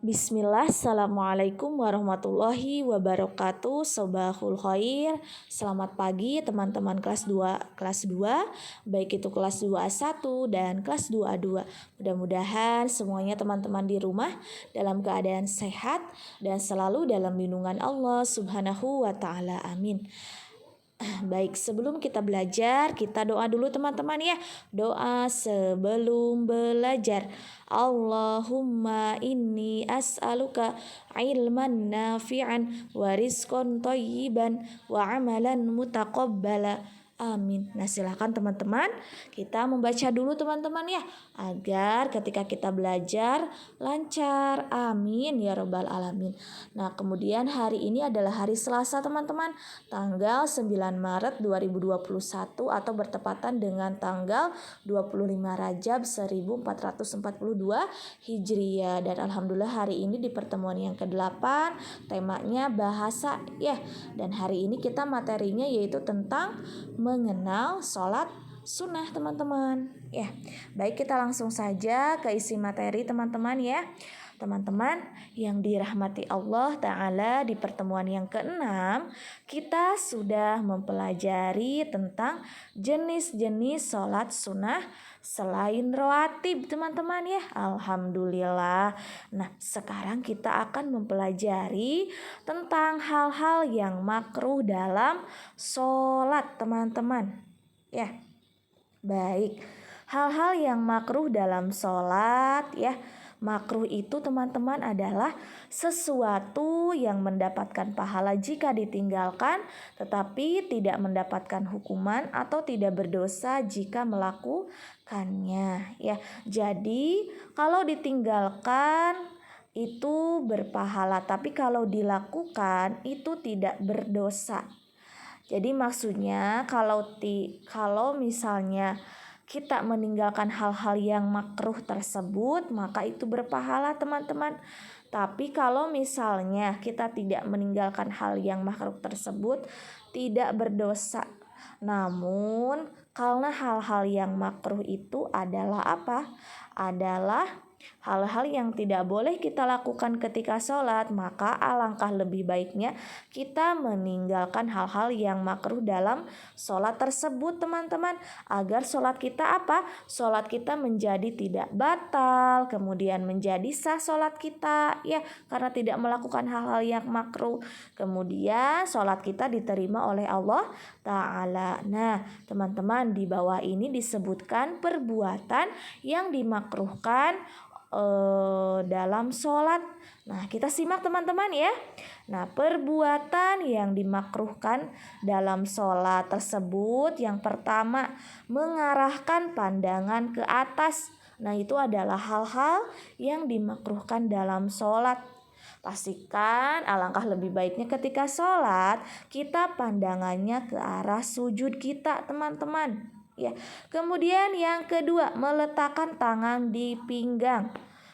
Bismillah, Assalamualaikum warahmatullahi wabarakatuh. Sobahul khair. Selamat pagi teman-teman kelas 2, baik itu kelas 2A1 dan kelas 2A2. Mudah-mudahan semuanya teman-teman di rumah dalam keadaan sehat dan selalu dalam lindungan Allah Subhanahu wa taala. Amin. Baik, sebelum kita belajar, kita doa dulu teman-teman ya. Doa sebelum belajar. Allahumma inni as'aluka ilman nafi'an wa rizqan thayyiban wa amalan mutaqabbala. Amin. Nah, silakan teman-teman, kita membaca dulu teman-teman ya, agar ketika kita belajar lancar. Amin ya robbal alamin. Nah, kemudian hari ini adalah hari Selasa teman-teman, tanggal 9 Maret 2021 atau bertepatan dengan tanggal 25 Rajab 1442 Hijriah. Dan alhamdulillah hari ini di pertemuan yang ke-8 temanya bahasa ya. Dan hari ini kita materinya yaitu tentang mengenal sholat sunnah teman-teman ya. Baik, kita langsung saja ke isi materi teman-teman ya. Teman-teman yang dirahmati Allah Ta'ala, di pertemuan yang ke-6 kita sudah mempelajari tentang jenis-jenis sholat sunnah selain rawatib teman-teman ya. Alhamdulillah. Nah, sekarang kita akan mempelajari tentang hal-hal yang makruh dalam sholat teman-teman ya. Baik, hal-hal yang makruh dalam sholat ya. Makruh itu teman-teman adalah sesuatu yang mendapatkan pahala jika ditinggalkan, tetapi tidak mendapatkan hukuman atau tidak berdosa jika melakukannya ya. Jadi kalau ditinggalkan itu berpahala, tapi kalau dilakukan itu tidak berdosa. Jadi maksudnya kalau misalnya kita meninggalkan hal-hal yang makruh tersebut, maka itu berpahala teman-teman. Tapi kalau misalnya kita tidak meninggalkan hal yang makruh tersebut, tidak berdosa. Namun karena hal-hal yang makruh itu adalah apa? Adalah hal-hal yang tidak boleh kita lakukan ketika sholat, maka alangkah lebih baiknya kita meninggalkan hal-hal yang makruh dalam sholat tersebut teman-teman, agar sholat kita apa? Sholat kita menjadi tidak batal, kemudian menjadi sah sholat kita ya, karena tidak melakukan hal-hal yang makruh. Kemudian sholat kita diterima oleh Allah Ta'ala. Nah teman-teman, di bawah ini disebutkan perbuatan yang dimakruhkan dalam sholat. Nah kita simak teman-teman ya. Nah perbuatan yang dimakruhkan dalam sholat tersebut, yang pertama mengarahkan pandangan ke atas. Nah itu adalah hal-hal yang dimakruhkan dalam sholat. Pastikan alangkah lebih baiknya ketika sholat kita pandangannya ke arah sujud kita teman-teman ya. Kemudian yang kedua, meletakkan tangan di pinggang.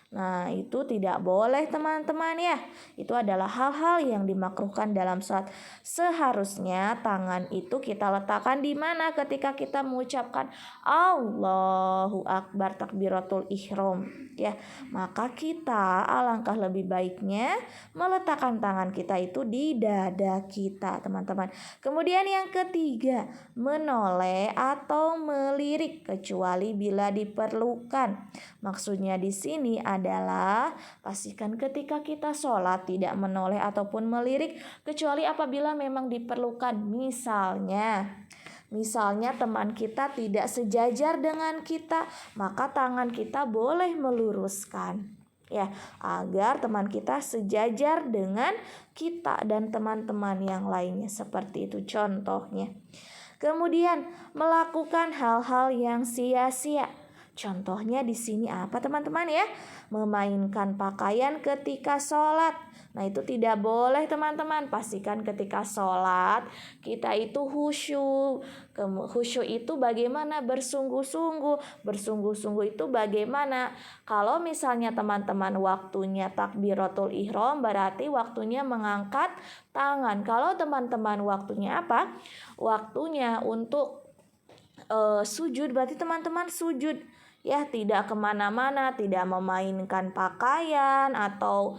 Nah itu tidak boleh teman-teman ya. Itu adalah hal-hal yang dimakruhkan dalam sholat. Seharusnya tangan itu kita letakkan di mana ketika kita mengucapkan Allahu Akbar, takbiratul ihram ya. Maka kita alangkah lebih baiknya meletakkan tangan kita itu di dada kita teman-teman. Kemudian yang ketiga, menoleh atau melirik kecuali bila diperlukan. Maksudnya di sini adalah pastikan ketika kita sholat tidak menoleh ataupun melirik kecuali apabila memang diperlukan. Misalnya teman kita tidak sejajar dengan kita, maka tangan kita boleh meluruskan ya, agar teman kita sejajar dengan kita dan teman-teman yang lainnya, seperti itu contohnya. Kemudian melakukan hal-hal yang sia-sia. Contohnya di sini apa teman-teman ya? Memainkan pakaian ketika sholat. Nah itu tidak boleh teman-teman. Pastikan ketika sholat kita itu khusyuk. Khusyuk itu bagaimana? Bersungguh-sungguh. Bersungguh-sungguh itu bagaimana? Kalau misalnya teman-teman waktunya takbiratul ihram, berarti waktunya mengangkat tangan. Kalau teman-teman waktunya apa? Waktunya untuk sujud, berarti teman-teman sujud ya, tidak kemana-mana, tidak memainkan pakaian atau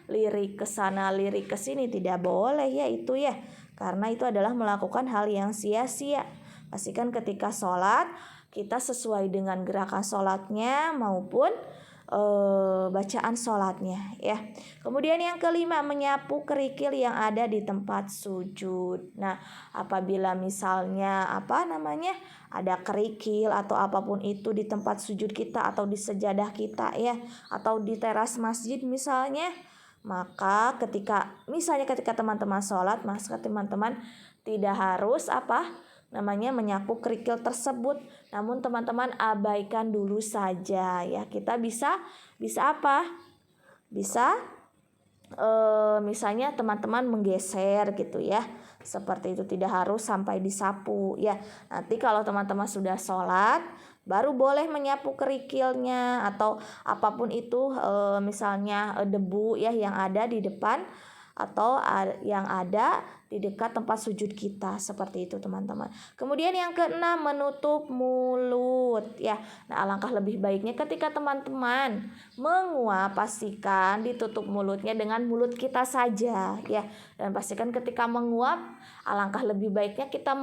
lirik ke sana lirik ke sini, tidak boleh ya itu ya, karena itu adalah melakukan hal yang sia-sia. Pastikan ketika sholat kita sesuai dengan gerakan sholatnya maupun bacaan sholatnya ya. Kemudian yang kelima, menyapu kerikil yang ada di tempat sujud. Nah, apabila misalnya ada kerikil atau apapun itu di tempat sujud kita atau di sejadah kita ya, atau di teras masjid misalnya, maka ketika teman-teman sholat, maka teman-teman tidak harus menyapu kerikil tersebut, namun teman-teman abaikan dulu saja ya. Kita bisa misalnya teman-teman menggeser gitu ya, seperti itu, tidak harus sampai disapu ya. Nanti kalau teman-teman sudah sholat baru boleh menyapu kerikilnya atau apapun itu, misalnya debu ya yang ada di depan atau yang ada di dekat tempat sujud kita, seperti itu teman-teman. Kemudian yang keenam, menutup mulut ya. Nah, alangkah lebih baiknya ketika teman-teman menguap, pastikan ditutup mulutnya dengan mulut kita saja ya. Dan pastikan ketika menguap, alangkah lebih baiknya kita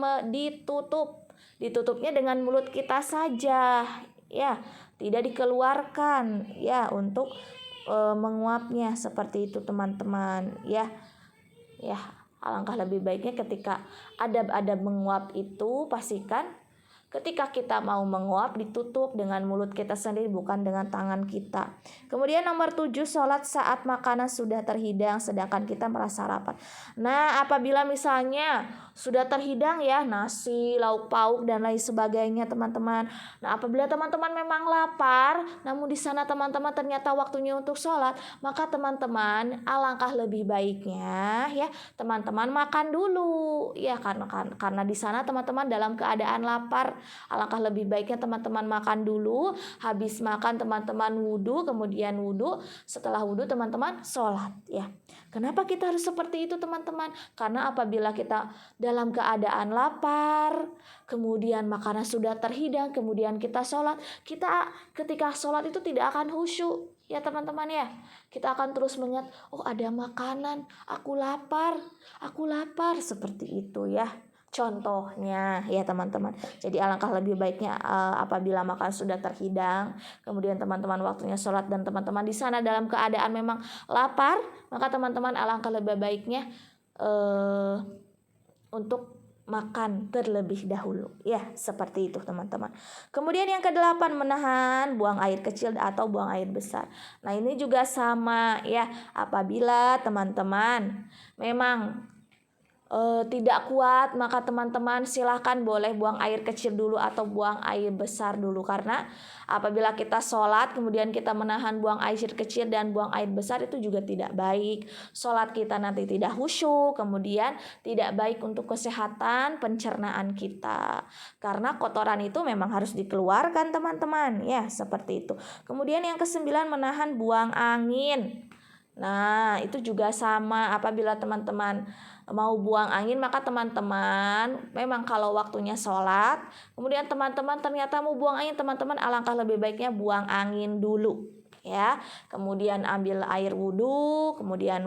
ditutupnya dengan mulut kita saja ya, tidak dikeluarkan ya untuk menguapnya, seperti itu teman-teman ya. Alangkah lebih baiknya ketika adab-adab menguap itu, pastikan ketika kita mau menguap ditutup dengan mulut kita sendiri, bukan dengan tangan kita. Kemudian nomor 7, sholat saat makanan sudah terhidang sedangkan kita merasa lapar. Nah, apabila misalnya sudah terhidang ya, nasi, lauk pauk dan lain sebagainya teman-teman. Nah, apabila teman-teman memang lapar, namun di sana teman-teman ternyata waktunya untuk sholat, maka teman-teman alangkah lebih baiknya ya teman-teman makan dulu ya, karena di sana teman-teman dalam keadaan lapar. Alangkah lebih baiknya teman-teman makan dulu, habis makan teman-teman wudhu, kemudian wudhu, setelah wudhu teman-teman sholat ya. Kenapa kita harus seperti itu teman-teman? Karena apabila kita dalam keadaan lapar, kemudian makanan sudah terhidang, kemudian kita sholat, kita ketika sholat itu tidak akan khusyuk ya teman-teman ya. Kita akan terus mengingat, oh ada makanan, aku lapar, seperti itu ya. Contohnya ya teman-teman. Jadi alangkah lebih baiknya apabila makan sudah terhidang, kemudian teman-teman waktunya sholat dan teman-teman di sana dalam keadaan memang lapar, maka teman-teman alangkah lebih baiknya untuk makan terlebih dahulu ya, seperti itu teman-teman. Kemudian yang ke-8, menahan buang air kecil atau buang air besar. Nah, ini juga sama ya, apabila teman-teman memang tidak kuat, maka teman-teman silahkan boleh buang air kecil dulu atau buang air besar dulu, karena apabila kita sholat kemudian kita menahan buang air kecil dan buang air besar, itu juga tidak baik. Sholat kita nanti tidak khusyuk, kemudian tidak baik untuk kesehatan pencernaan kita, karena kotoran itu memang harus dikeluarkan teman-teman ya, seperti itu. Kemudian yang ke-9, menahan buang angin. Nah, itu juga sama, apabila teman-teman mau buang angin, maka teman-teman memang kalau waktunya sholat, kemudian teman-teman ternyata mau buang angin, teman-teman alangkah lebih baiknya buang angin dulu ya, kemudian ambil air wudhu, kemudian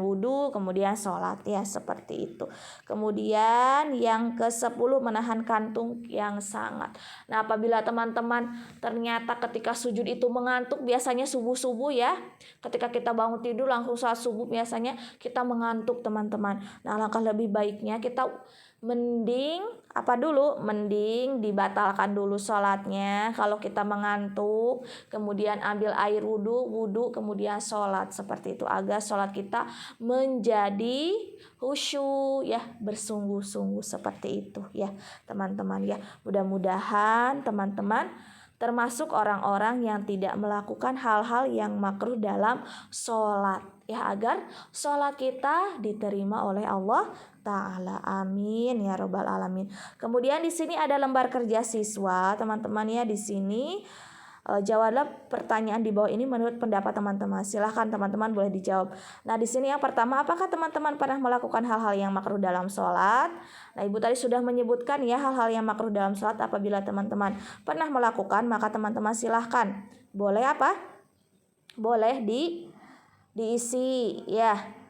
sholat ya, seperti itu. Kemudian yang ke-10, menahan kantung yang sangat. Nah, apabila teman-teman ternyata ketika sujud itu mengantuk, biasanya subuh-subuh ya, ketika kita bangun tidur langsung saat subuh biasanya kita mengantuk teman-teman. Nah, alangkah lebih baiknya kita mending dibatalkan dulu sholatnya kalau kita mengantuk, kemudian ambil air wudhu, kemudian sholat, seperti itu, agar sholat kita menjadi khusyuk ya, bersungguh-sungguh, seperti itu ya teman-teman ya. Mudah-mudahan teman-teman termasuk orang-orang yang tidak melakukan hal-hal yang makruh dalam sholat ya, agar sholat kita diterima oleh Allah Ta'ala. Amin ya robbal alamin. Kemudian di sini ada lembar kerja siswa teman-teman ya. Di sini Jawablah pertanyaan di bawah ini menurut pendapat teman-teman. Silahkan teman-teman boleh dijawab. Nah, di sini yang pertama, apakah teman-teman pernah melakukan hal-hal yang makruh dalam sholat? Nah, Ibu tadi sudah menyebutkan ya hal-hal yang makruh dalam sholat. Apabila teman-teman pernah melakukan, maka teman-teman silahkan. Boleh apa? Boleh diisi ya.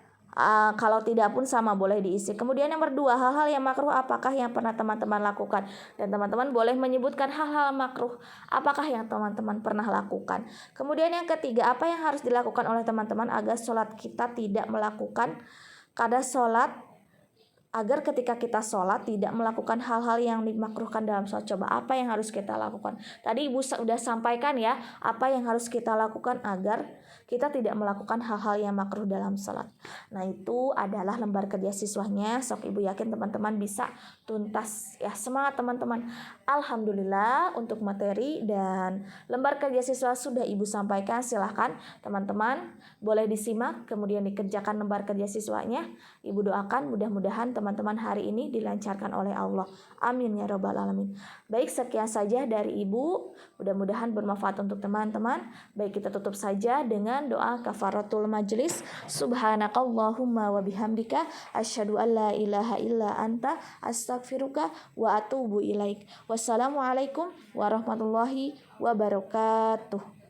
Kalau tidak pun sama, boleh diisi. Kemudian yang kedua, hal-hal yang makruh apakah yang pernah teman-teman lakukan? Dan teman-teman boleh menyebutkan hal-hal makruh apakah yang teman-teman pernah lakukan. Kemudian yang ketiga, apa yang harus dilakukan oleh teman-teman agar sholat kita tidak melakukan agar ketika kita sholat tidak melakukan hal-hal yang dimakruhkan dalam sholat. Coba apa yang harus kita lakukan? Tadi Ibu sudah sampaikan ya, apa yang harus kita lakukan agar kita tidak melakukan hal-hal yang makruh dalam sholat. Nah, itu adalah lembar kerja siswanya. Sok Ibu yakin teman-teman bisa tuntas ya. Semangat teman-teman. Alhamdulillah untuk materi dan lembar kerja siswa sudah Ibu sampaikan. Silahkan teman-teman boleh disimak kemudian dikerjakan lembar kerja siswanya. Ibu doakan mudah-mudahan teman-teman hari ini dilancarkan oleh Allah. Amin ya rabbal alamin. Baik, sekian saja dari Ibu. Mudah-mudahan bermanfaat untuk teman-teman. Baik, kita tutup saja dengan doa kafaratul majlis. Subhanakallahumma wa bihamdika asyhadu an la ilaha illa anta astaghfiruka wa atubu ilaik. Wassalamualaikum warahmatullahi wabarakatuh.